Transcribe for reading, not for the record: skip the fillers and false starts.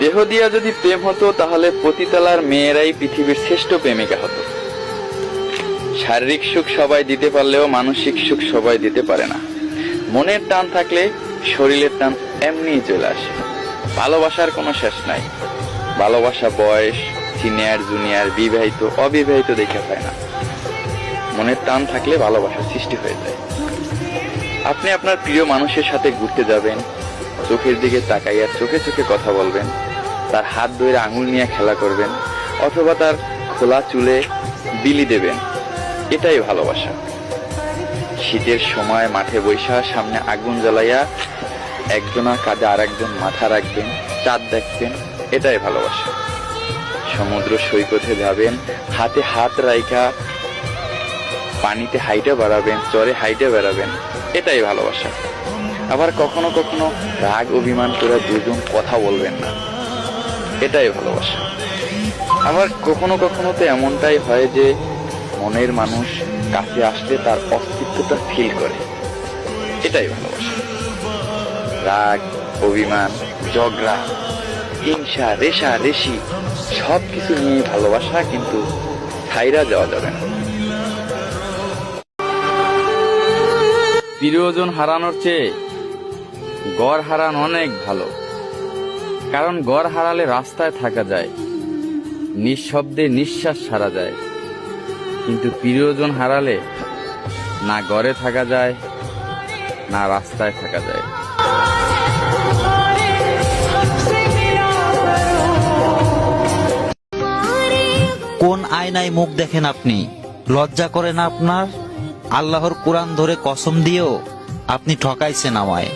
দেহ দিয়া যদি প্রেম হতো তাহলে পতিতালার মেয়েরাই পৃথিবীর শ্রেষ্ঠ প্রেমিকা হতো। শারীরিক সুখ সবাই দিতে পারলেও মানসিক সুখ সবাই দিতে পারে না। মনের টান থাকলে শরীরের টান এমনিই চলে আসে। ভালোবাসার কোনো শেষ নাই। ভালোবাসা বয়স, সিনিয়র জুনিয়র, বিবাহিত অবিবাহিত দেখে পায় না। মনের টান থাকলে ভালোবাসার সৃষ্টি হয়ে যায়। আপনি আপনার প্রিয় মানুষের সাথে ঘুরতে যাবেন, চোখের দিকে তাকাইয়া চোখে চোখে কথা বলবেন, তার হাত ধরে আঙুল নিয়ে খেলা করবেন, অথবা তার খোলা চুলে বিলি দেবেন, এটাই ভালোবাসা। শীতের সময় মাঠে বৈশা সামনে আগুন জ্বালাইয়া একজনের কাঁধে আর একজন মাথা রাখবেন, চাঁদ দেখবেন, এটাই ভালোবাসা। সমুদ্র সৈকতে যাবেন, হাতে হাত রাইখা পানিতে হাইটে বেড়াবেন, চরে হাইটে বেড়াবেন, এটাই ভালোবাসা। আবার কখনো কখনো রাগ অভিমান করে দুজন কথা বলবেন না, এটাই ভালোবাসা। আবার কখনো কখনো তো এমনটাই হয় যে মনের মানুষ কাছে আসলে তার অস্তিত্বটা ফিল করে, এটাই ভালোবাসা। রাগ অভিমান, ঝগড়া, হিংসা, রেশা রেশি সবকিছু নিয়ে ভালোবাসা, কিন্তু ছাইরা যাওয়া যাবে না। প্রিয়জন হারানোর চেয়ে গড় হারানো অনেক ভালো। কারণ গড় হারালে রাস্তায় থাকা যায়, নিঃশব্দে নিঃশ্বাস ছাড়া যায়। কিন্তু প্রিয়জন হারালে না গড়ে থাকা যায়, না রাস্তায় থাকা যায়। কোন আয়নায় মুখ দেখেন আপনি? লজ্জা করে না আপনার? আল্লাহর কোরআন ধরে কসম দিয়েও আপনি ঠকাইছেন আমায়।